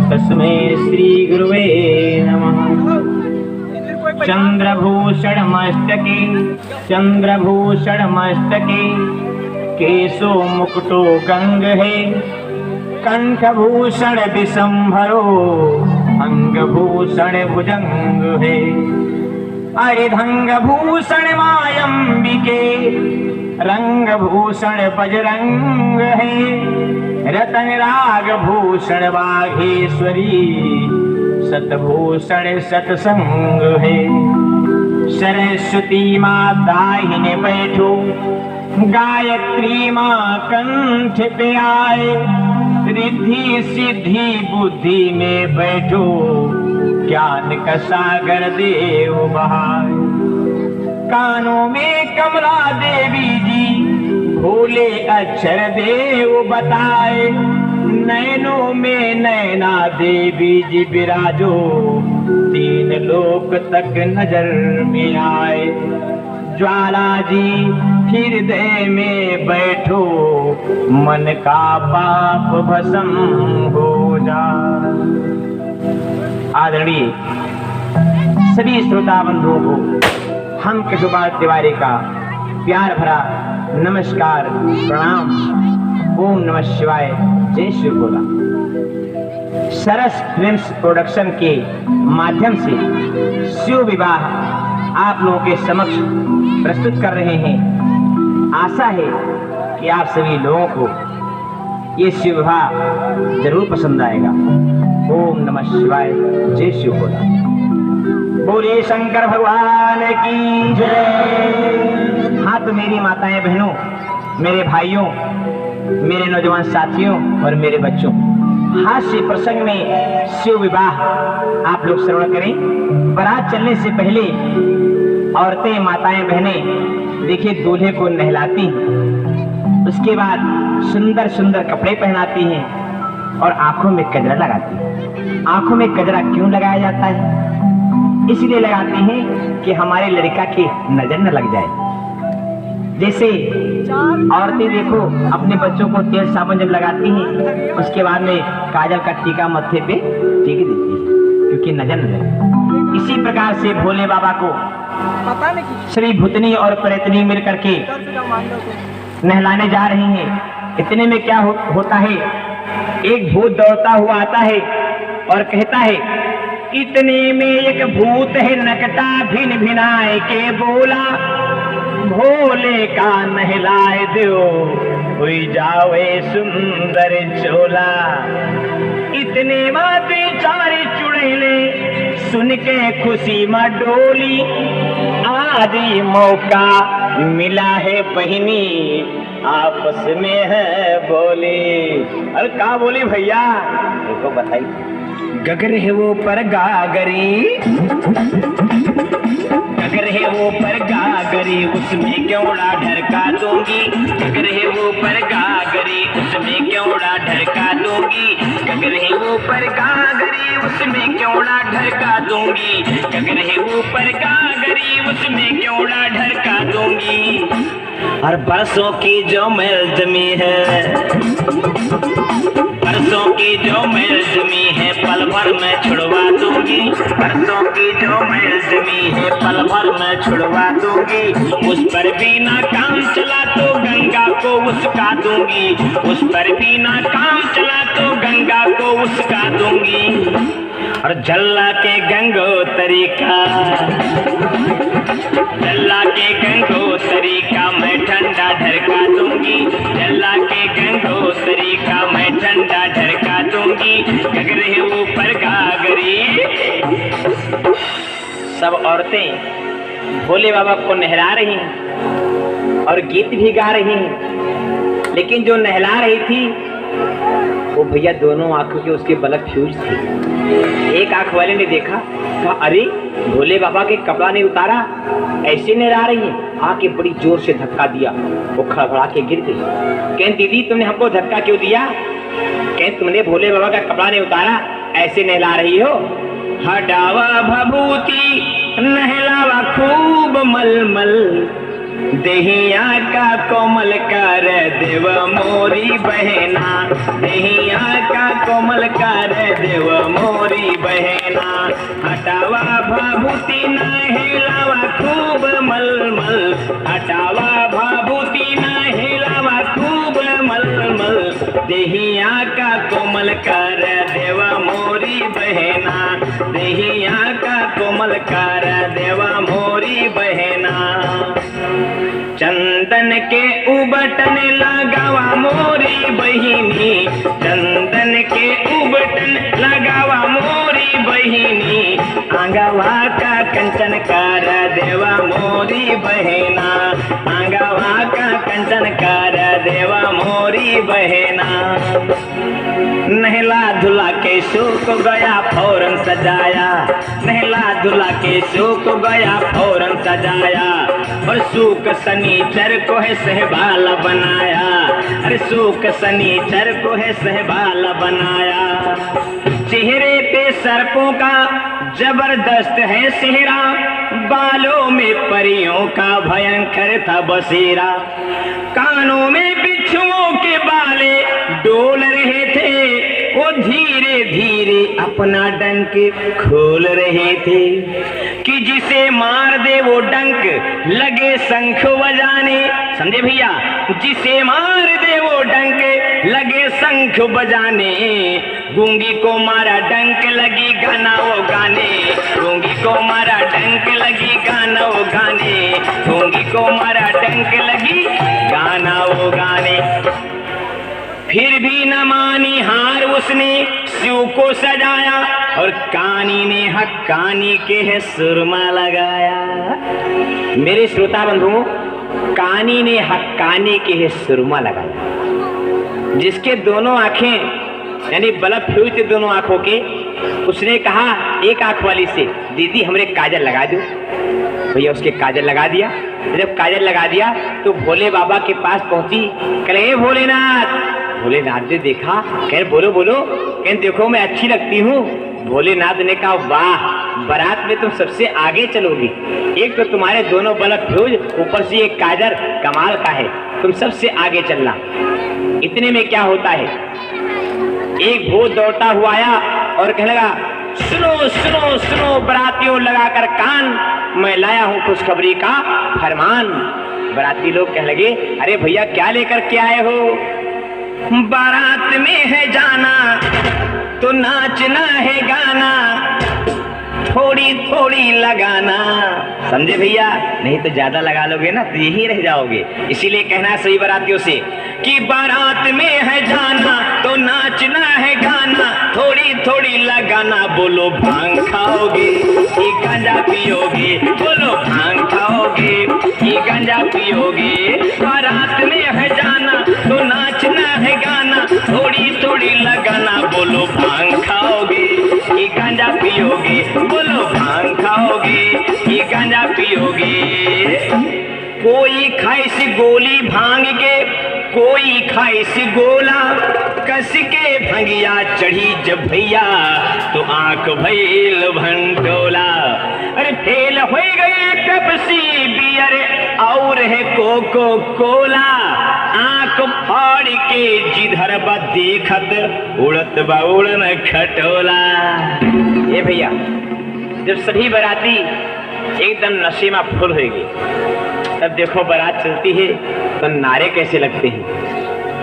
तस्मै श्री गुरुवे नमः। चंद्रभूषणमस्तके चंद्रभूषणमस्तके केशो मुकुटो गंग है, कंठभूषण दिसंभरो अंगभूषण भुजंग है। अरिधंग भूषण मायंबिके रंग भूषण बजरंग है। रतन राग भूषण बाघेश्वरी सतभूषण सतसंग है। सरस्वती माँ दाहिने बैठो, गायत्री माँ कंठ पे आए। रिद्धि सिद्धि बुद्धि में बैठो, ज्ञान का सागर देव बहाए। कानों में कमला देवी जी भोले अक्षर देव बताए। नैनों में नैना देवी जी विराजो, तीन लोक तक नजर में आए। ज्वाला जी हृदय में बैठो, मन का पाप भस्म हो जाए। आदरणीय सभी श्रोता बंधुओं को हम केशवपाल तिवारी का प्यार भरा नमस्कार प्रणाम। ओम नमः शिवाय, जय श्री भोला। सरस फिल्म्स प्रोडक्शन के माध्यम से शिव विवाह आप लोगों के समक्ष प्रस्तुत कर रहे हैं। आशा है कि आप सभी लोगों को ये शिव विवाह जरूर पसंद आएगा। ओम नमः शिवाय, जय शिव भोला। बोले शंकर भगवान की जय। हाँ तो मेरी माताएं बहनों, मेरे भाइयों, मेरे नौजवान साथियों और मेरे बच्चों, हास्य प्रसंग में शिव विवाह आप लोग श्रवण करें। बारात चलने से पहले औरतें माताएं बहनें देखिए दूल्हे को नहलाती हैं, उसके बाद सुंदर सुंदर कपड़े पहनाती हैं और आंखों में कजरा लगाती हैं। आंखों में कजरा क्यों लगाया जाता है? इसलिए लगाती हैं कि हमारे लड़का की नजर न लग जाए। जैसे औरतें देखो अपने बच्चों को तेल साबुन जब लगाती हैं, उसके बाद में काजल का टीका मत्थे पे टीक देती है क्योंकि नजर न लगे। इसी प्रकार से भोले बाबा को श्री भूतनी और प्रेतनी मिल करके नहलाने जा रही हैं। इतने में क्या होता है, एक भूत दौड़ता हुआ आता है और कहता है, इतने में एक भूत है नकटा भिन भिनाए के बोला, भोले का नहलाए दो हुई जावे सुंदर चोला। इतने माते चारे चुड़ैले सुन के खुशी में डोली, आज ये मौका मिला है बहिनी आपस में है बोली। अरे का बोली भैया, देखो बताइए। गगर है वो पर गागरी, गगर है वो पर गागरी, उसमें क्योंड़ा ढरका दूंगी। गगर है वो पर गागरी, उसमें क्योंड़ा ढरका दूंगी। गगर है वो पर गागरी, उसमें क्योंड़ा ढरका दूंगी। गगर है वो पर गागरी, उसमें क्योंड़ा ढरका दूंगी। और बरसों की जो मैल जमी है, बरसों की जो मैल जमी है, पल भर में छुड़वा दूंगी। बरसों की जो मैल जमी है, पल भर में छुड़वा दूंगी। उस पर भी ना काम चला तो गंगा को उसका दूंगी। उस पर भी ना काम चला तो गंगा को उसका दूंगी। और जल्ला के गंगोत्री का, जल्ला के गंगोत्री का मैं ठंडा ढरका दूंगी। जल्ला के गंगोत्री का मैं ठंडा ढरका दूंगी। गगर है ऊपर गागरी। सब औरतें भोले बाबा को नहला रही हैं और गीत भी गा रही हैं, लेकिन जो नहला रही थी वो भैया दोनों आंखों के उसके बलक फ्यूज थे। एक आंख वाले ने देखा, कहा अरे भोले बाबा के कपड़ा नहीं उतारा, ऐसे नहला रही है। आके बड़ी जोर से धक्का दिया, वो खड़बड़ा के गिर गई। कहें दीदी तुमने हमको धक्का क्यों दिया? कहें तुमने भोले बाबा का कपड़ा नहीं उतारा, ऐसे नहला रही हो। हटावा भभूति नहलावा खूब मलमल, देहिया का कोमल कर देव मोरी बहना, देहिया का कोमल कर देव मोरी बहना। हटावा भाभूति न हिलावा खूब मलमल, हटावा भाभूति न हिलावा खूब मलमल। देहिया का कोमल कर देव मोरी बहना, देहिया का कोमल कर देव मोरी बहना। चंदन के उबटन लगावा मोरी बहिनी, चंदन के उबटन लगावा मोरी बहिनी। आंगवा का कंचन कर देवा मोरी बहना, आंगवा का कंचन कर देवा मोरी बहना। नहला धुला के सूख गया फौरन सजाया, नहला धुला के सूख गया फौरन सजाया। और सूख शनिचर को है सहबाला बनाया, अरे सूख शनिचर को है सहबाला बनाया। चेहरे पे सर्पों का जबरदस्त है सेहरा, बालों में परियों का भयंकर था बसेरा। कानों में बिच्छुओं के बाले डोल रहे थे, वो धीरे धीरे अपना डंक खोल रहे थे। कि जिसे मार दे वो डंक लगे शंख बजाने, समझे भैया, जिसे मार दे वो डंक लगे शंख बजाने। गूंगी को मारा डंक लगी गाना वो गाने, गूंगी को मारा डंक लगी गाना वो गाने, गूंगी को मारा डंक लगी गाना वो गाने। फिर भी न मानी हार उसने शिव को सजाया, और कानी ने हक्कानी के है सुरमा लगाया। मेरे श्रोता बंधुओं, कानी ने हक्कानी के है सुरमा लगाया। जिसके दोनों आंखें यानी बल्ब फ्यूज थे दोनों आंखों के, उसने कहा एक आंख वाली से, दीदी हमरे काजल लगा दो। भैया उसके काजल लगा दिया। जब काजल लगा दिया तो भोले बाबा के पास पहुंची। कहे भोलेनाथ, भोलेनाथ ने देखा, कह बोलो बोलो, कह देखो मैं अच्छी लगती हूँ। भोलेनाथ ने कहा वाह, बारात में तुम सबसे आगे चलोगी। एक तो तुम्हारे दोनों बल्ब फ्यूज, ऊपर से एक काजल कमाल का है, तुम सबसे आगे चलना। इतने में क्या होता है, एक भूत दौड़ता हुआ आया और कहने लगा सुनो सुनो सुनो बारातियों, लगाकर कान, मैं लाया हूँ खुशखबरी का फरमान। बाराती लोग कहने लगे अरे भैया क्या लेकर के आए हो? बारात में है जाना तो नाचना है गाना, थोड़ी थोड़ी लगाना। समझे भैया, नहीं तो ज्यादा लगा लोगे ना तो यही रह जाओगे। इसीलिए कहना है सभी बारातियों से कि बारात में है जाना तो नाचना है गाना, थोड़ी थोड़ी लगाना। बोलो भांग खाओगे कि गांजा पियोगे, बोलो भांग खाओगे कि गांजा पियोगे। बारात में है जाना तो नाचना है गाना, थोड़ी थोड़ी लगाना। बोलो भांग खाओगे कि गांजा पियोगे, बोलो भांग खाओगे कि गांजा पियोगे। कोई खाए सी गोली भांग के, कोई खाए सी गोला, कस के भंगिया चढ़ी जब भैया तो आंख भैल भंटोला। अरे फेल हो गई पेप्सी बियर और है कोको कोला, आंख फाड़ के जिधर बा देखत उड़त बा उड़न खटोला। ये भैया जब सभी बाराती एकदम नशे में फुल होगी, तब देखो बारात चलती है तो नारे कैसे लगते हैं,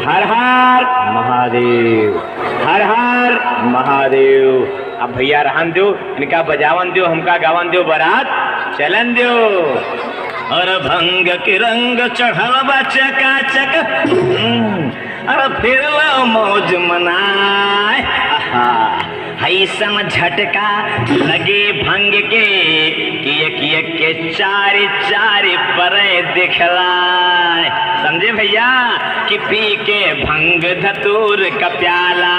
हर हर महादेव, हर हर महादेव। अब भैया रहन दो, इनका बजावन दो, हमका गावन दो, बारात चलन दो। और भंग के रंग चढ़ावा चकाचक, और फिर लो मौज मनाए। ऐसन झटका लगे भंग के कि चारे चारे परे दिखलाए। समझे भैया कि पी के भंग धतूर का प्याला,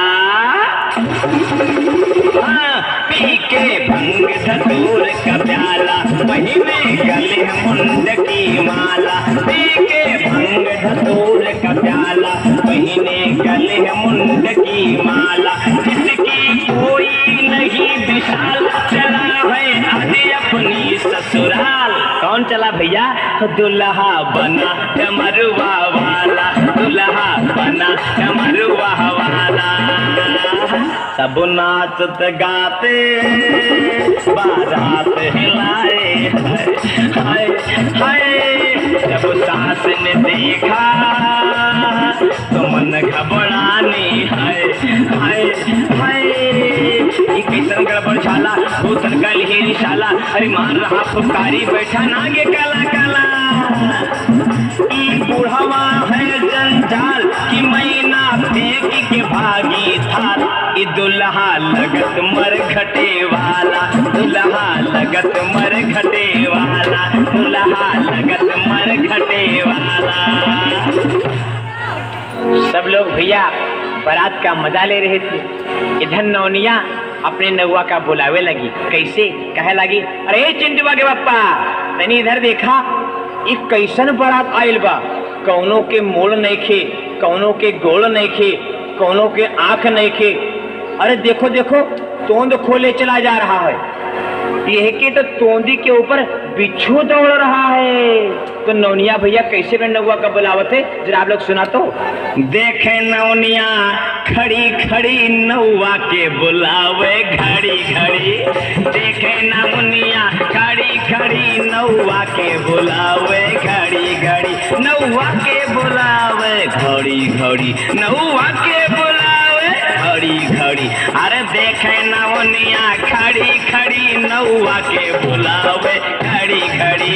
पी के भंग धतूर का प्याला, वही में गले मुंड की माला। पी के भंग धतूर का प्याला, वही में गले मुंड की माला। जिसकी कोई नहीं विशाल, चला है आदि अपनी ससुराल। चाल। कौन चला भैया? दुल्हा बना डमरुआ वाला, दुल्हा बना डमरुआ वाला। सब नाचत गाते बारात हिलाए, हाय हाय। जब सास ने देखा तो मन घबरानी, हाय हाय हाय। ये कैसन गड़बड़ झाला, भूतन का लहेरी शाला, अरे मान रहा फुकारी बैठा नागे काला काला। बुढ़वा है जंजाल कि मैना फेंक के भागी थाल। ई दुल्हा लगत मर घटे वाला, दुल्हा लगत मर घटे वाला, दुल्हा लगत मर घटे वाला। सब लोग भैया बारात का मजा ले रहे थे। इधर नौनिया अपने नौआ का बुलावे लगी। कैसे? कहे लगी, अरे चिंटुआ के पप्पा तनी इधर देखा, ये कैसन बारात आइल बा। कौनों के मोड़ नहीं खे, कौनों के गोड़ नहीं खे, कौनों के आंख नहीं खे। अरे देखो देखो, तोंद खोले चला जा रहा है। यह के तो तोंदी के ऊपर बिच्छू दौड़ रहा है। तो नौनिया भैया कैसे में नौआ का बुलावत है, जरा आप लोग सुना तो। देखे नौनिया खड़ी खड़ी नौआ के बुलावे घड़ी घड़ी। देखे नौनिया खड़ी खड़ी नौआ के बुलावे घड़ी घड़ी, नौआ के बुलावे घड़ी घड़ी, नौआ के बुलावे घड़ी घड़ी। अरे देखे नौनिया खड़ी खड़ी नौआ के बुलावे घड़ी घड़ी।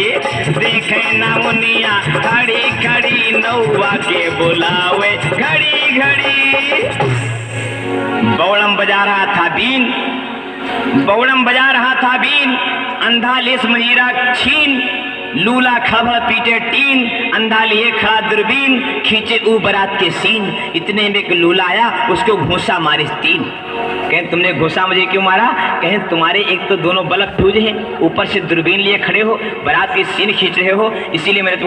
देखे नौनिया खड़ी खड़ी नौआ के बुलावे घड़ी घड़ी। बौड़म बजा रहा था बीन, बौड़म बजा रहा था बीन। अंधा लेस मजीरा छीन, लूला खबर पीटे टीन। अंधा लिए खड़ा दूरबीन, खींचे ऊ बारात के सीन। इतने में एक लूला आया, उसको घूसा मारे तीन। कहें तुमने घुसा मुझे क्यों मारा? कहें तुम्हारे एक तो दोनों बल्ब फ्यूज हैं, ऊपर से दूरबीन लिए खड़े हो, बारात की सीन खींच रहे हो, इसीलिए मैंने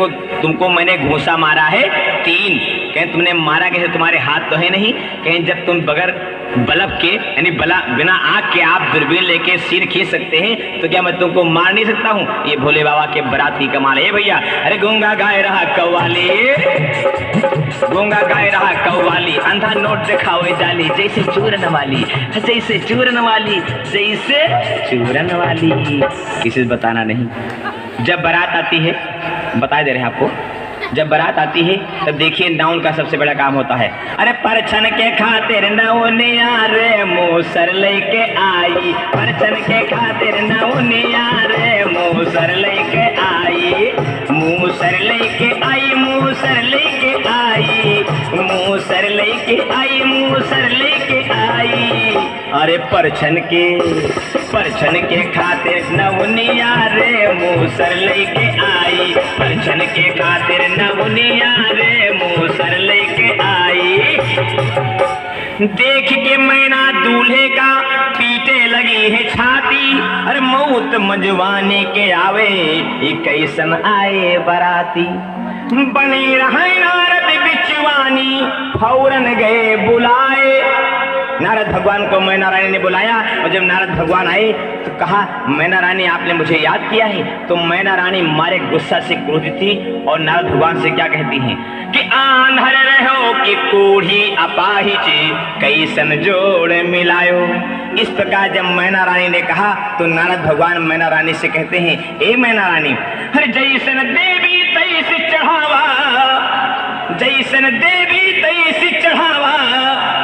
तुमको मैंने घुसा मारा है तीन। कहें तुमने मारा कैसे? तुम्हारे हाथ तो है नहीं। कहें जब तुम बगैर बल्ब के यानी बिना आँख के आप दूरबीन लेके सीन खींच सकते हैं, तो क्या मैं तुमको मार नहीं सकता हूँ? ये भोले बाबा के बारात की कमाल है भैया। अरे गूंगा गाय रहा कव्वाली, गूंगा गाय रहा कव्वाली। अंधा नोट दिखाओ जाली, जैसे चूरन वाली, जैसे चूरन वाली, जैसे चूरन वाली। किसी से बताना नहीं। जब बारात आती है, बता दे रहे हैं आपको, जब बारात आती है तब देखिए नाउन का सबसे बड़ा काम होता है। अरे परछन के खातिर नौनिया रे मूसर लेके आई, परछन के खातिर नौनिया रे मूसर लेके आई, मूसर लेके आई, मूसर लेके आई, मूसर लेके आई, मूसर लेके आई। अरे परछन के खातिर नौनिया रे मूसर लेके आई, परछन के खातिर नौनिया रे मूसर लेके आई। देख के मैना दूल्हे का पीटे लगी है छाती। अरे मौत मजवाने के आवे, ये कैसन आए बराती। बनी रहे नारद बिचवानी, फौरन गए बुलाए। नारद भगवान को मैना रानी ने बुलाया, और जब नारद भगवान आए तो कहा, मैना रानी आपने मुझे याद किया है? तो मैना रानी मारे गुस्सा से क्रोधित थी और नारद भगवान से क्या कहती हैं कि आंधर रहो कि कोढ़ी अपाहिज, कैसन जोड़ मिलायो। इस प्रकार जब मैना रानी ने कहा तो नारद भगवान मैना रानी से कहते हैं, ए मैना रानी, हर जैसन देवी तैसी चढ़ावा, जैसन देवी तैसी चढ़ावा।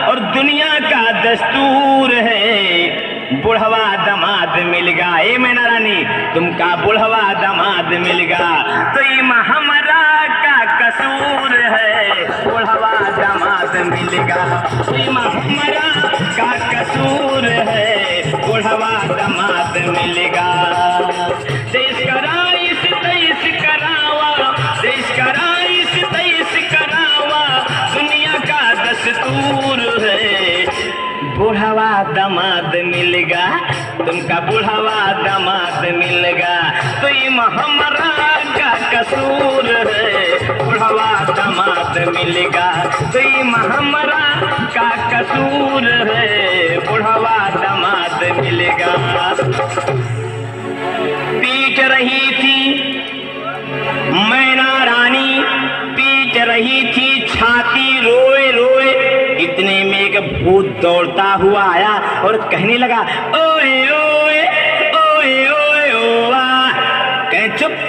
और दुनिया का दस्तूर है, बुढ़वा दामाद मिलगा। ए मैना रानी, तुमका बुढ़वा दामाद मिलगा, तो ये हमरा का कसूर है, बुढ़वा दामाद मिलगा। ये हमरा का कसूर है, बुढ़वा दामाद मिलगा। देश कराइस तैस करावा, देश कराइस तैस करावा, दुनिया का दस्तूर है, बुढ़वा दामाद मिलेगा, तुमका बुढ़वा दामाद मिलेगा। तो ये हमरा का कसूर है, बुढ़वा दामाद मिलेगा। तो ये हमरा का कसूर है, बुढ़वा दामाद मिलेगा। पीट रही थी रही थी छाती रोए रोए, इतने में एक भूत दौड़ता हुआ आया और कहने लगा, ओए ओए ओए ओए ओआ। कहे चुप।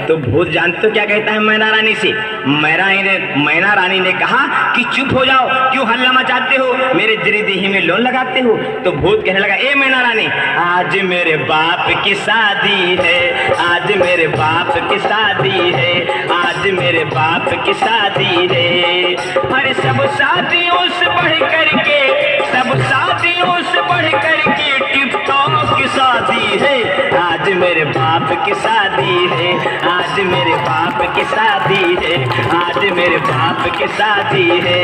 तो भूत जानते हो क्या कहता है मैना रानी से? मैना रानी ने कहा कि चुप हो जाओ, क्यों हल्ला मचाते हो, मेरे जरीदेही में लोन लगाते हो। तो भूत कहने लगा, ए मैना रानी, आज मेरे बाप की शादी है, आज मेरे बाप की शादी है, आज मेरे बाप की शादी है। अरे सब शादियों से बढ़ करके, सब शादियों से बढ़ करके टिप टॉप की शादी है, आज मेरे बाप की शादी है, आज मेरे बाप की शादी है, आज मेरे बाप की शादी है।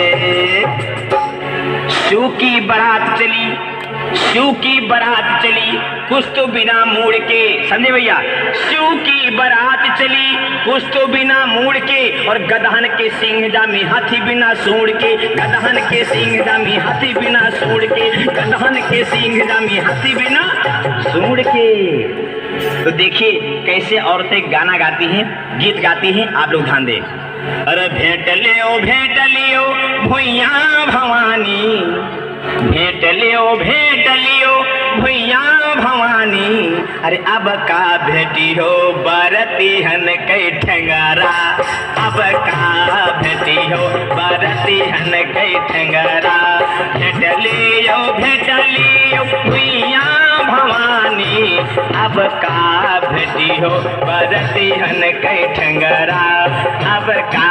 शू की बारात चली, शू की बारात चली, कुछ तो बिना मूड के, समझे भैया, शू की बारात चली कुछ तो बिना मूड के, और गदहन के सिंह जामी हाथी बिना सूंड के, गदहन के सिंह जामी हाथी बिना सूंड के, गदहन के सिंह जामी हाथी बिना सूंड के। तो देखिए कैसे औरतें गाना गाती हैं, गीत गाती हैं, आप लोग ध्यान दें। अरे भेंट लियो भुइया भवानी, भेंट लियो भुइया भवानी। अरे अब का भेटी हो बरती हन कई ठंगारा, अब का भेटी हो बरती हन कई ठंगारा। भेंट लियो भुइया भवानी, अब का भेटी हो बरती हन कई ठंगारा, अब का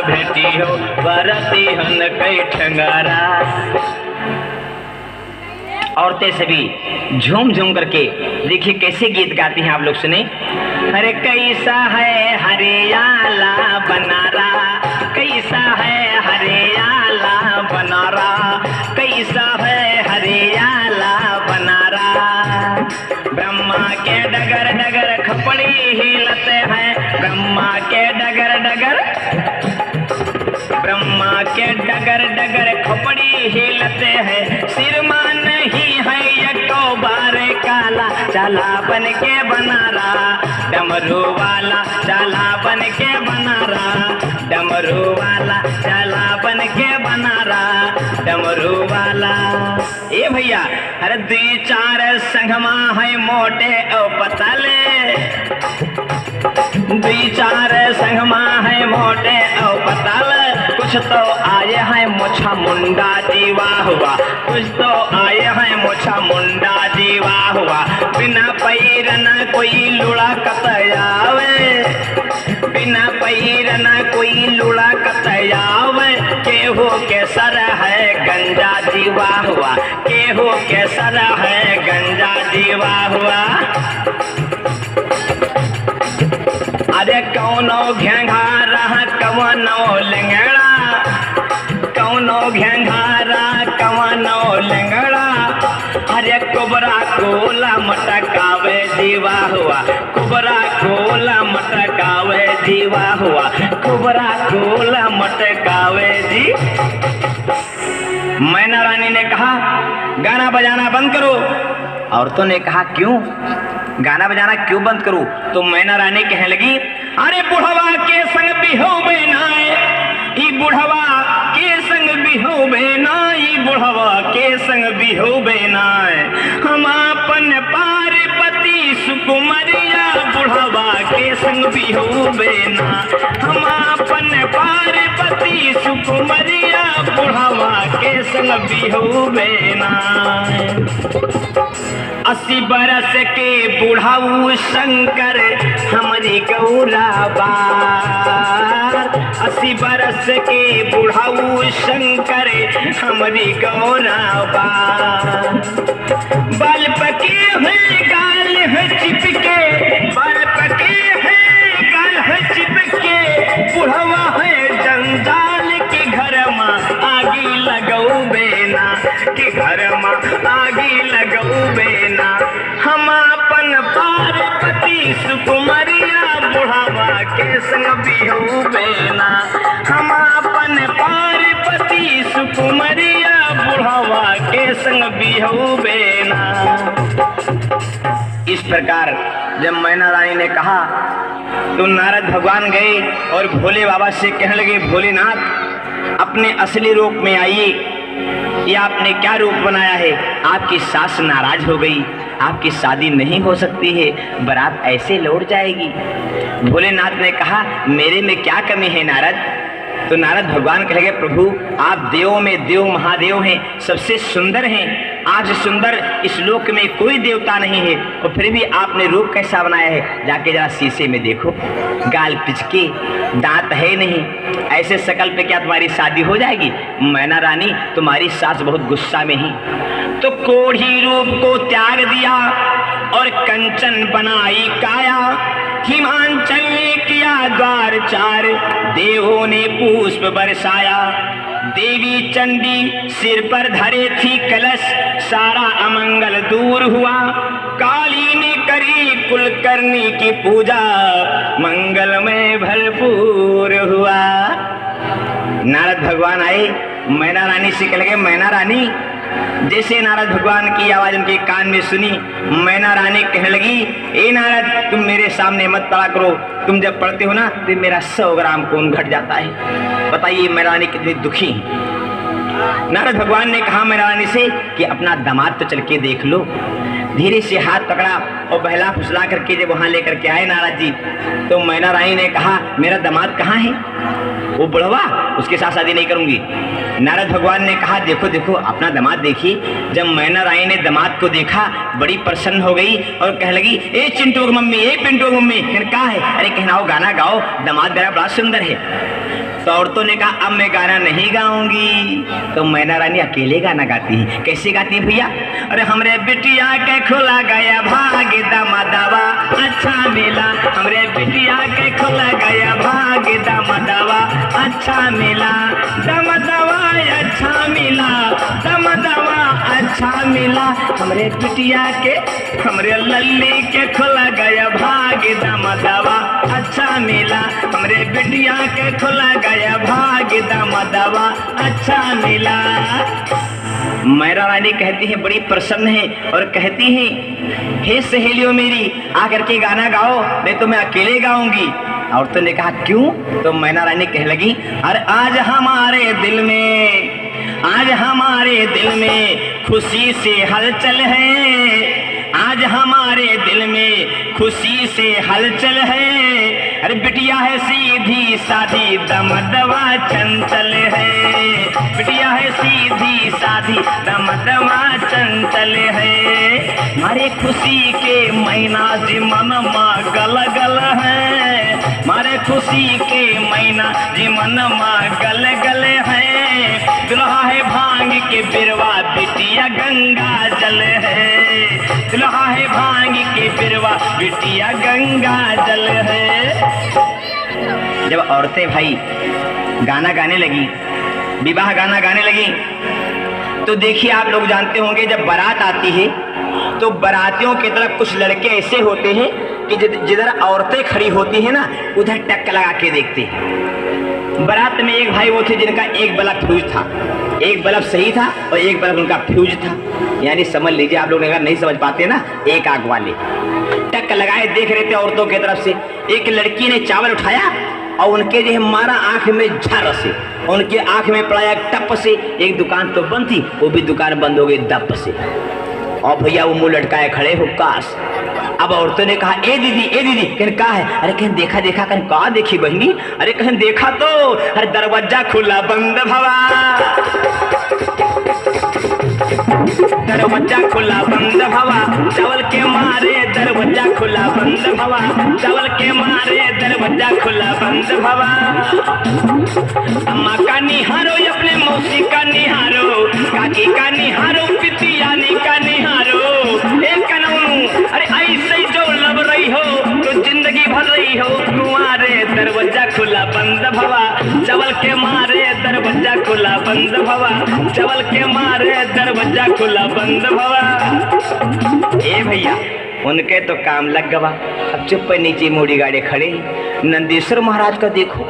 भेटी हो बरती हन कई ठंगारा। औरतें सभी झूम झूम करके देखिए कैसे गीत गाती हैं, आप लोग सुने। अरे कैसा है हरियाला बनारा, कैसा है हरियाला बनारा, कैसा है हरियाला बनारा। ब्रह्मा के डगर डगर खपड़ी हिलते हैं, ब्रह्मा के डगर डगर, ब्रह्मा के डगर डगर खपड़ी हिलते हैं। सिरमा नहीं है यको बारे काला, चला बन के बनारा, डमरू वाला चला बन के बनारा, डमरू वाला चला बन के बनारा, डमरू वाला। ए भैया, अरे 2-4 संगमा है मोटे और पतले, 2-4 संगमा है मोटे और पतले। कुछ तो आए हैं मुछा मुंडा जीवा हुआ, कुछ तो आए हैं मुछा मुंडा जीवा हुआ। बिना पैर न कोई लुड़ा कतयावे, बिना पैर न कोई लुड़ा कतयावे। केहू के सर है गंजा जीवा हुआ, केहू के सर है गंजा जीवा हुआ। अरे कौनो घेंघारा कवनो लंगड़ा, कौनो घेंघारा कवनो लंगड़ा। अरे कुबरा कोला मटकावे जीवा हुआ, कुबरा कोला मटकावे जीवा हुआ, कुबरा कोला मटकावे जी। मैना रानी ने कहा गाना बजाना बंद करो। औरतों ने कहा क्यों, गाना बजाना क्यों बंद करूं? तो मैना रानी कहने लगी, अरे बुढ़वा के संग बिहोबे नाय, ई बुढ़वा के संग बिहोबे नाय, बुढ़वा के संग बिहोबे नाय। हम अपन पार्वती सुकुमरिया, बुढ़वा के संग बिहोबे ना, हम अपन पार्वती सुकुमरिया, बुढ़वा के संग बिहोबे ना। 80 बरस के बुढ़ाऊ शंकर हमारी गौरा बार, 80 बरस के बुढ़ाऊ शंकर हमारी गौरा बार। बाल पके हुए गाल है चिपके, बाल पके हैं गाल है चिपके, बुढ़वा है जंजाल के घर में आगी लगऊ बेना, के घर में आगी लगऊ बेना। हम अपन पार्वती सुकुमरिया, बुढ़ावा के संग बिहू बेना, हम अपन पार्वती सुकुमरिया, बुढ़ावा के संग बिहू बेना। इस प्रकार जब मैना रानी ने कहा तो नारद भगवान गए और भोले बाबा से कहने लगे, भोलेनाथ अपने असली रूप में आइए, ये आपने क्या रूप बनाया है? आपकी सास नाराज हो गई, आपकी शादी नहीं हो सकती है, बारात ऐसे लौट जाएगी। भोलेनाथ ने कहा, मेरे में क्या कमी है नारद? तो नारद भगवान कह लगे, प्रभु आप देवों में देव महादेव हैं, सबसे सुंदर हैं, आपसे सुंदर इस लोक में कोई देवता नहीं है, और फिर भी आपने रूप कैसा बनाया है? जाके जरा शीशे में देखो, गाल पिचके, दांत है नहीं, ऐसे शकल पे क्या तुम्हारी शादी हो जाएगी? मैना रानी तुम्हारी सास बहुत गुस्सा में ही। तो कोढ़ी रूप को त्याग दिया और कंचन बनाई काया, हिमांचल ने किया द्वार चार, देवों ने पुष्प बरसाया। देवी चंडी सिर पर धरे थी कलश, सारा अमंगल दूर हुआ। काली ने करी कुलकर्णी की पूजा, मंगलमय भरपूर हुआ। नारद भगवान आए, मैना रानी से कह लगे, मैना रानी। जैसे नारद भगवान की आवाज उनके कान में सुनी, मैना रानी कहने लगी, ए नारद तुम मेरे सामने मत पड़ा करो, तुम जब पढ़ते हो ना तो मेरा 100 ग्राम खून घट जाता है। बताइए मैना रानी कितनी दुखी है। नारद भगवान ने कहा मैना रानी से कि अपना दामाद तो चल के देख लो। धीरे से हाथ पकड़ा और बहला फुसला करके जब वहां लेकर के आए नारद जी, तो मैना रानी ने कहा, मेरा दामाद कहाँ है? वो बुढ़वा, उसके साथ शादी नहीं करूंगी। नारद भगवान ने कहा, देखो देखो अपना दामाद देखिए। जब मैना रानी ने दामाद को देखा, बड़ी प्रसन्न हो गई और कहने लगी, ए चिंटू की मम्मी, ए पिंटू की मम्मी। क्या है? अरे कहना गाना गाओ, दामाद मेरा बड़ा सुंदर है। तो औरतों ने कहा, अब मैं गाना नहीं गाऊंगी। तो मैना रानी अकेले गाना गाती है। कैसे गाती है भैया? अरे हमरे बिटिया के खुला गया भाग दामादवा अच्छा मिला, हमरे बिटिया के खुला गया भाग दामादवा अच्छा मिला, दामादवा अच्छा मिला, दामादवा अच्छा मिला, हमरे बिटिया के, हमरे लल्ली के खुला गया भाग दामादवा अच्छा मिला, हमरे बिटिया के खुला गया भाग दामादवा अच्छा मिला। मैना रानी कहती है, बड़ी प्रसन्न है और कहती है, हे सहेलियों मेरी आकर के गाना गाओ, नहीं तो मैं अकेले गाऊंगी। औरतों ने कहा क्यों? तो मैना रानी कह लगी, अरे आज हमारे दिल में, आज हमारे दिल में खुशी से हलचल है, आज हमारे दिल में खुशी से हलचल है। अरे बिटिया है सीधी साधी दमदवा चंचल है, बिटिया है सीधी साधी दमदवा चंचल है। मारे खुशी के महीना जी मन मा गल गल है, मारे खुशी के महीना जी मन मा गल गल है। दुल्हा है भांग के बिरवा, बिटिया गंगा जल है, दुल्हा है भांग के बिरवा, बिटिया गंगा जल है। जब औरतें भाई गाना गाने लगी, विवाह गाना गाने लगी, तो देखिए आप लोग जानते होंगे जब बारात आती है तो बारातियों की तरफ कुछ लड़के ऐसे होते हैं कि जिधर औरतें खड़ी होती हैं ना उधर टक्कर लगा के देखते हैं। बारात में एक भाई वो थे जिनका एक बल्ब फ्यूज था, एक बल्ब सही था और एक बल्ब उनका फ्यूज था। यानी समझ लीजिए आप लोग अगर नहीं समझ पाते ना, एक आग वाले टक्कर लगाए देख रहे थे औरतों की तरफ से। एक लड़की ने चावल उठाया और उनके जो है मारा आंख में झर से, उनके आंख में पड़ा एक टप से। एक दुकान तो बंद थी, वो भी दुकान बंद हो गई दप से। और भैया वो मुंह लटकाए खड़े हो काश। अब औरतों ने कहा ए दीदी, ए दीदी। कहने कहा है? अरे कहीं देखा देखा, कहीं कहा देखी बहनी? अरे कहीं देखा तो अरे दरवाजा खुला बंद भवा, दरवाजा खुला बंद भवा, चावल के मारे दरवाजा खुला बंद भवा, चावल के मारे दरवाजा खुला बंद भवा। अम्मा का निहारो, अपने मौसी का निहारो, काकी का निहारो, पितियानी का निहारो। एक कनौनू अरे ऐसे ही जो लब रही हो तो जिंदगी भर रही हो तुम्हारे दरवाजा खुला बंद भवा, चावल के मारे दरवाजा खुला बंद भवा, चावल के मारे दरवाजा खुला बंद भवा। ए भैया उनके तो काम लग गवा। अब चुप नीचे मोड़ी गाड़ी खड़े। नंदीश्वर महाराज का देखो,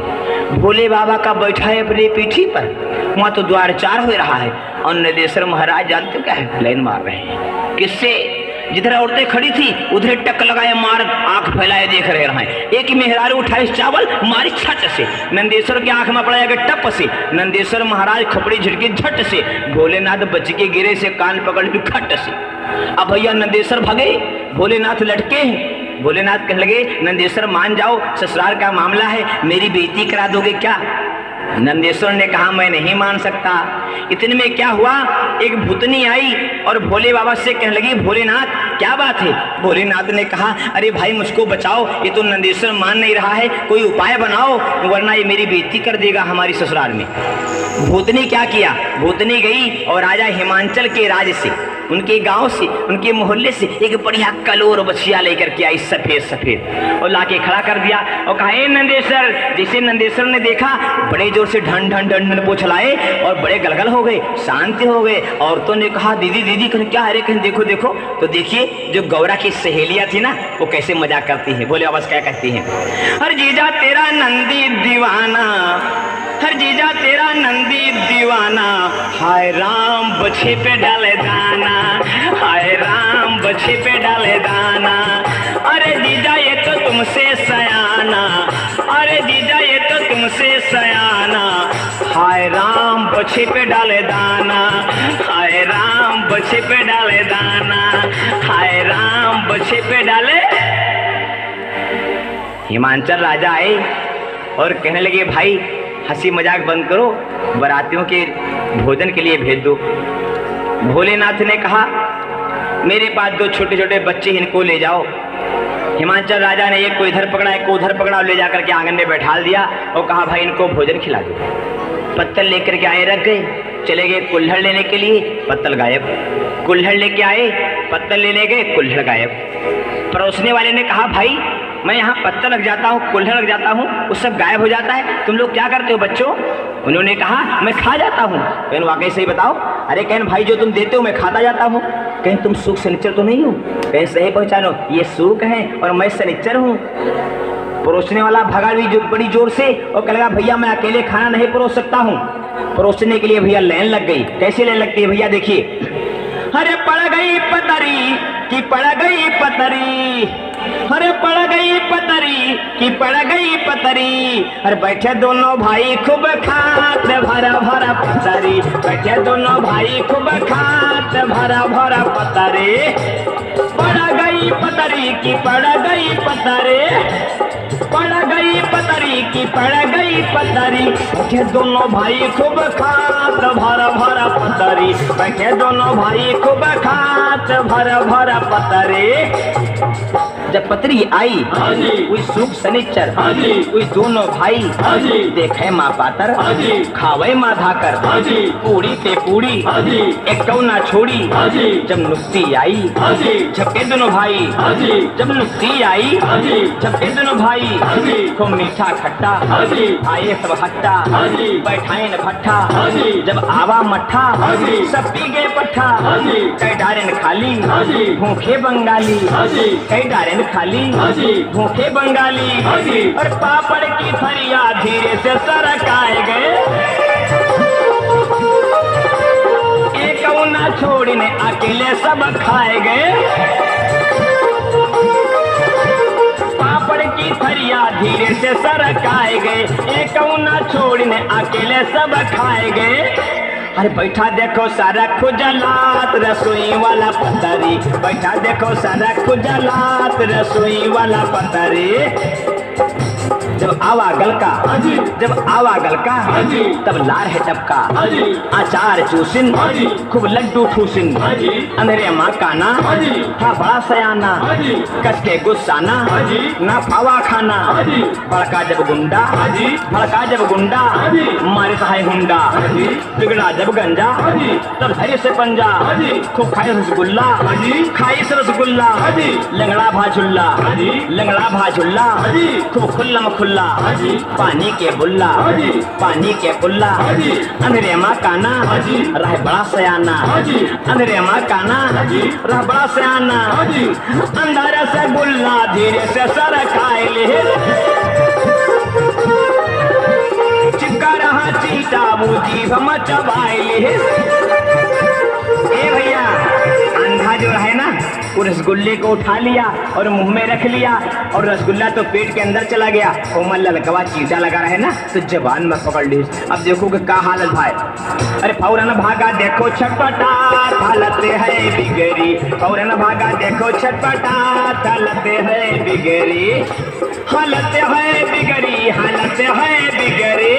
भोले बाबा का बैठा है अपनी पीठी पर, वहां तो द्वार चार हो रहा है और नंदीश्वर महाराज जानते क्या है, लाइन मार रहे हैं। किससे? जिधर औरतें खड़ी थी उधर टक लगाए मार आंख फैलाए देख रहे हैं। एक मेहरारू उठाए चावल मारी छट से, नंदेश्वर की आंख में पड़ा जाकर टप से। नंदेश्वर महाराज खपड़ी झटके झट से, भोलेनाथ बच के गिरे से कान पकड़ के खट से। अब भैया नंदेश्वर भगे, भोलेनाथ लटके। भोलेनाथ कहने लगे नंदेश्वर मान जाओ, ससुराल का मामला है, मेरी बेइज्जती करा दोगे क्या? नंदेश्वर ने कहा मैं नहीं मान सकता। इतने में क्या हुआ, एक भूतनी आई और भोले बाबा से कहने लगी भोलेनाथ क्या बात है? भोलेनाथ ने कहा अरे भाई मुझको बचाओ, ये तो नंदेश्वर मान नहीं रहा है, कोई उपाय बनाओ वरना ये मेरी बेइज्जती कर देगा हमारी ससुराल में। भूतनी क्या किया, भूतनी गई और राजा हिमांचल के राज से, उनके गांव से, उनके मोहल्ले से एक बढ़िया कलोर बछिया लेकर के आई, सफेद सफेद, और लाके खड़ा कर दिया और कहा ए नंदेश्वर। जैसे नंदेश्वर ने देखा बड़े जोर से ढन ढन ढन ढन पोछलाए और बड़े गलगल हो गए, शांति हो गए। औरतों ने कहा दीदी दीदी कहीं क्या है रे, कहीं देखो देखो। तो देखिए जो गौरा की सहेलियां थी ना वो कैसे मजाक करती है। बोले आवाज क्या कहती है, हर जीजा तेरा नंदी दीवाना, हर जीजा तेरा नंदी दीवाना, हाय राम बछे पे डाले दाना, हाय राम बछे पे डाले दाना। अरे जीजा ये तो तुमसे सयाना, अरे जीजा ये तो तुमसे सयाना, हाय राम बछे पे डाले दाना, हाय राम बछे पे डाले दाना, हाय राम बछे पे डाले। हिमांचल राजा आए और कहने लगे भाई हंसी मजाक बंद करो, बरातियों के भोजन के लिए भेज दो। भोलेनाथ ने कहा मेरे पास दो छोटे छोटे बच्चे, इनको ले जाओ। हिमांचल राजा ने एक को इधर पकड़ा एक को उधर पकड़ा और ले जाकर के आंगन में बैठा दिया और कहा भाई इनको भोजन खिला दो। पत्तल लेकर के आए, रख गए, चले गए कुल्हड़ लेने के लिए, पत्तल गायब। कुल्हड़ लेके आए, पत्तल लेने गए, कुल्हड़ गायब। परोसने वाले ने कहा भाई मैं यहाँ पत्तल रख जाता हूँ, कुल्हड़ रख जाता हूँ, वो सब गायब हो जाता है, तुम लोग क्या करते हो बच्चों? उन्होंने कहा मैं खा जाता हूँ। कहन वाकई सही बताओ? अरे कहन भाई जो तुम देते हो मैं खाता जाता हूँ। कहीं तुम सूख शनिचर तो नहीं हो? कहीं सही पहचानो, ये सूख है और मैं शनिचर हूँ। परोसने वाला भगा भी बड़ी जोर से और कह लगा भैया मैं अकेले खाना नहीं परोस सकता हूँ। परोसने के लिए भैया लाइन लग गई। कैसे लाइन लगती है भैया देखिए, अरे पड़ गई पतरी कि पड़ गई पतरी, अरे पड़ गई पतरी कि पड़ गई पतरी, अरे बैठे दोनों भाई खूब खात भरा भरा पतरी, बैठे दोनों भाई खूब खात भरा भरा पतरी, पड़ गई पतरी कि पड़ गई पतरी, पड़ गई पतरी की पड़ गई पतरी, बैठे दोनों भाई खूब खात भरा भरा पतरी, बैठे दोनों भाई खूब खात भरा भरा पतरी। जब पतरी आई कोई सूख शनिचर, कोई दोनों भाई देखे माँ पातर, खावे माँ धाकर, पूड़ी पे पूड़ी एक कौना छोड़ी। जब नुक्ती आई झपके दोनों भाई, जब नुक्ती आई झपके दोनों भाई, खूब मीठा खट्टा आए सब हट्टा, बैठाए न भट्ठा, जब आवा मट्ठा सब पी गए पट्ठा। कई डारेन खाली भूखे बंगाली, कई डारेन खाली भूखे बंगाली, और पापड़ की फरिया धीरे से सरकाए गए, एक कौना छोड़ने अकेले सब खाए गए। पापड़ की फरिया धीरे से सरकाए गए, एक कौना छोड़ने अकेले सब खाए गए। अरे बैठा देखो सारा खुजलात रसोई वाला पतरी, बैठा देखो सारा खुजलात रसोई वाला पतरी। जब आवा गलका, जब आवा गलका तब लार है टपका, अचार चूसिन खूब लड्डू ठूसिन, अंधेरे माँ काना था बड़ा सयाना, कस के गुस्साना ना पावा खाना। भड़का जब गुंडा, भड़का जब गुंडा मारे सहाय हुंडा, बिगड़ा जब गंजा तब धैर्य से पंजा, खूब खाए रसगुल्ला, खाई से रसगुल्ला, लंगड़ा भाजुल्ला, लंगड़ा भाजुल्ला, खूब खुल्ला खुल्ला, पानी के बुल्ला, पानी के बुल्ला, अंधेरे माँ काना रह बड़ा सयाना, अंधेरे माँ काना रह बड़ा सयाना, अंधारे से गुल्ला धीरे से सरकाए ले, चिपका रहा चीटा वो जीभ मचवाए ले। ए भैया अंधा जो है ना वो रसगुल्ले को उठा लिया और मुंह में रख लिया और रसगुल्ला तो पेट के अंदर चला गया। कोमल ललकवा चीटा लगा रहे ना तो जबान में पकड़ ली। अब देखो कि क्या हालत भाई। अरे फौरन भागा देखो छटपटा हालत है बिगड़ी, फौरन भागा देखो छटपटा हालत है बिगड़ी, हालत है बिगड़ी, हालत है बिगड़ी,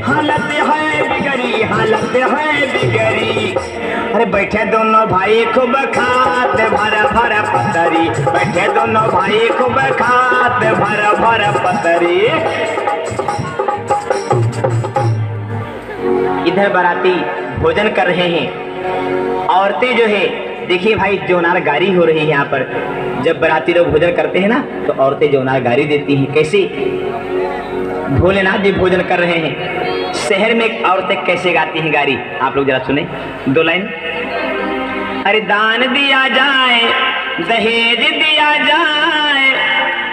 हालत है बिगड़ी, हालत है बिगड़ी। अरे बैठे दोनों भाई खूब खात भर भर पतरी, बैठे दोनों भाई खूब खात भर भर पतरी। इधर बाराती भोजन कर रहे हैं। औरतें जो है देखिए भाई जोनार गारी हो रही है यहाँ पर। जब बाराती लोग भोजन करते हैं ना तो औरतें जोनार गारी देती हैं। कैसे? भोलेनाथ जी भोजन कर रहे हैं। शहर में औरतें कैसे गाती हैं गारी, आप लोग जरा सुने 2 लाइन। अरे दान दिया जाए दहेज दिया जाए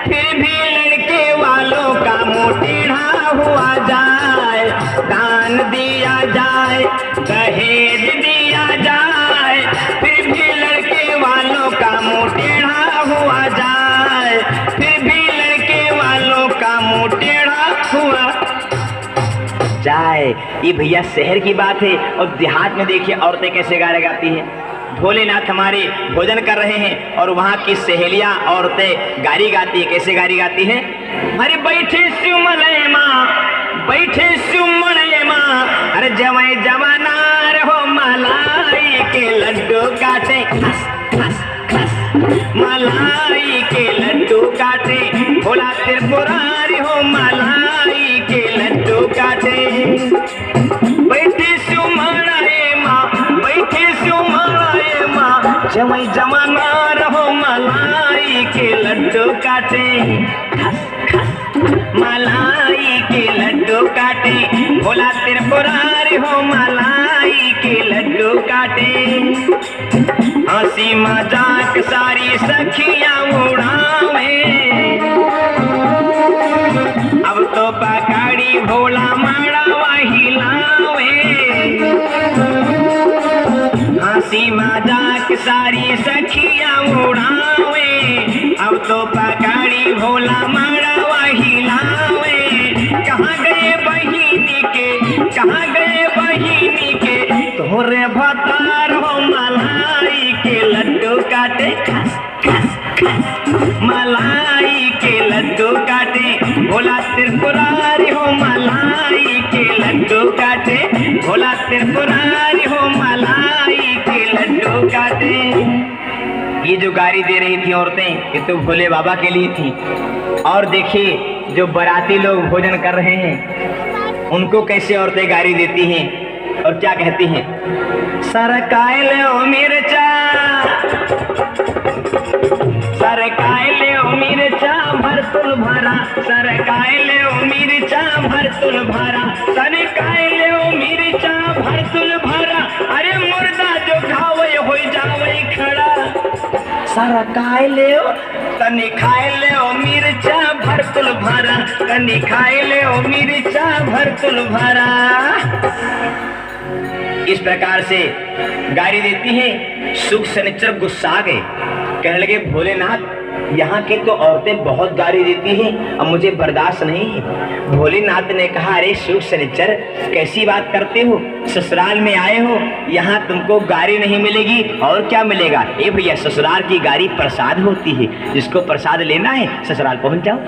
फिर भी लड़के वालों का मुंह टेढ़ा हुआ जाए, दान दिया जाए दहेज दिया जाए फिर भी लड़के वालों का मुंह टेढ़ा हुआ जाए, फिर भी लड़के वालों का मुंह टेढ़ा हुआ जाए। ये भैया शहर की बात है और देहात में देखिए औरतें कैसे गाने गाती हैं। भोलेनाथ हमारे भोजन कर रहे हैं और वहाँ की सहेलियां औरतें गारी गाती है। कैसे गारी गाती हैं? अरे बैठे सुमले माँ, बैठे सुमले माँ, अरे जवाई जवानार हो मलाई के लड्डू काटे, खस खस खस मलाई के लड्डू काटे, भोला त्रिपुरारी हो मलाई के लड्डू काटे। बैठे सुमले माँ, बैठे सुमले माँ, जवाई जवानार हो मलाई के लड्डू काटे, खस खस मलाई के लड्डू काटे, भोला त्रिपुरारी हो मलाई के लड्डू काटे। हंसी मजाक सारी सखियां उड़ावे, अब तो पकड़ी भोला माड़ावा हिलावे, हंसी मजाक सारी सखियां उड़ावे, अब तो पकड़ी भोला माड़ावा हिलावे। कहाँ गए बहिनी के, कहाँ गए बहिनी के, तोरे भतार हो मलाई के लड्डू काटे, खस खस खस मलाई के लड्डू काटे, भोला त्रिपुरारी हो मलाई के लड्डू काटे, भोला त्रिपुरारी हो मलाई के लड्डू काटे। ये जो गारी दे रही थी औरतें ये तो भोले बाबा के लिए थी। और देखिए जो बाराती लोग भोजन कर रहे हैं उनको कैसे औरतें गारी देती हैं और क्या कहती हैं? सरकाए ओ मिर्चा, सरकाए ओ मिर्चा भरतुल भरा, सरकाए ओ मिर्चा भरतुल भरा, सरकाए ओ मिर्चा भरतुल भरा, अरे मुर्दा जो खावे हो जावे खड़ा, सरकाए ओ तनी खाए ले ओ मिर्चा भरतुल भरा, तनी खाए ले ओ मिर्चा भरतुल भरा। इस प्रकार से गारी देती है। सुख शनिचर गुस्सा आ गए, कहने लगे भोलेनाथ यहाँ के तो औरतें बहुत गारी देती हैं, अब मुझे बर्दाश्त नहीं है। भोलेनाथ ने कहा अरे सुख शनिचर कैसी बात करते हो, ससुराल में आए हो, यहाँ तुमको गारी नहीं मिलेगी और क्या मिलेगा? ए भैया ससुराल की गारी प्रसाद होती है, जिसको प्रसाद लेना है ससुराल पहुँच जाओ।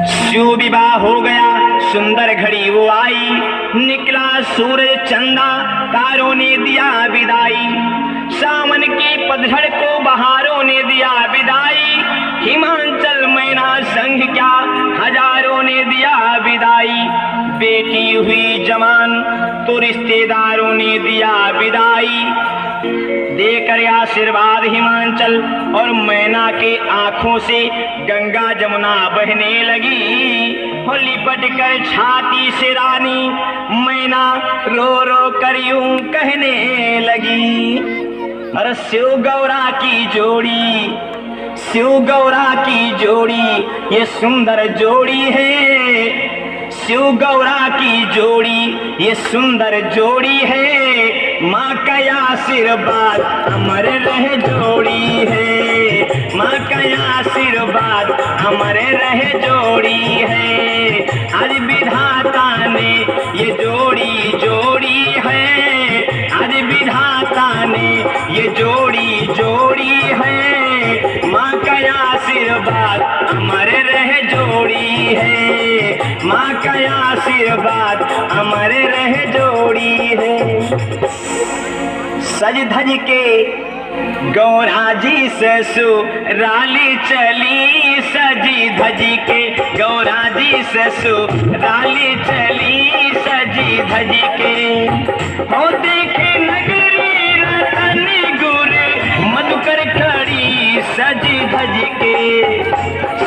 शिव विवाह हो गया, सुंदर घड़ी वो आई, निकला सूरज चंदा तारों ने दिया विदाई, सावन की पतझड़ को बहारों ने दिया विदाई, हिमाचल मैना संग क्या हजारों ने दिया विदाई, बेटी हुई जवान तो रिश्तेदारों ने दिया विदाई, देकर आशीर्वाद हिमाचल और मैना के आंखों से गंगा जमुना बहने लगी, हो लिपट कर छाती से रानी मैना रो रो कर यूं कहने लगी, अरे शिव गौरा की जोड़ी, शिव गौरा की जोड़ी ये सुंदर जोड़ी है, शिव गौरा की जोड़ी ये सुंदर जोड़ी है, माँ का आशीर्वाद अमर रह जोड़ी है। माँ का आशीर्वाद हमारे रहे जोड़ी है। आज विधाता ने ये जोड़ी जोड़ी है, आज विधाता ने ये जोड़ी जोड़ी है। माँ का आशीर्वाद हमारे रहे जोड़ी है, माँ का आशीर्वाद हमारे रहे जोड़ी है। सज धज के गौरा जी ससुराली चली, सजी धजी के गौरा जी ससुराली चली, सजी धजी के। हो देखे नगरी रतन गुर मधुकर खड़ी, सजी धजी के,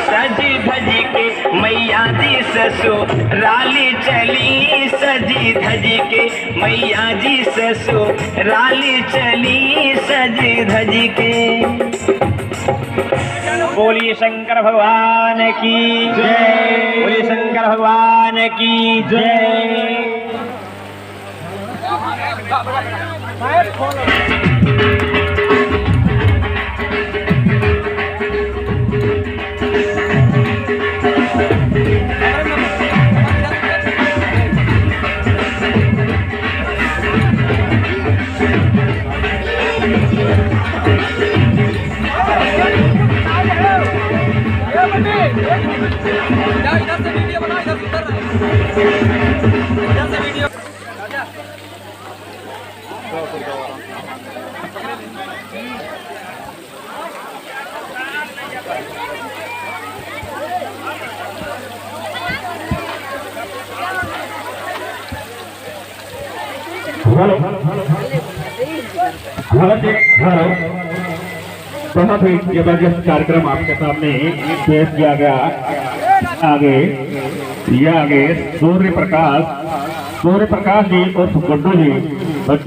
सजी धजी के मैया जी ससुराली चली, सजी धजी के मैया जी ससुराली चली, सजी धजी के। बोलिए शंकर भगवान की जय, बोलिए शंकर भगवान की जय। इधर से वीडियो बना, इधर से वीडियो। बहुत ही जबरदस्त कार्यक्रम आपके सामने पेश किया गया। आगे सूर्य प्रकाश जी और गुड्डू जी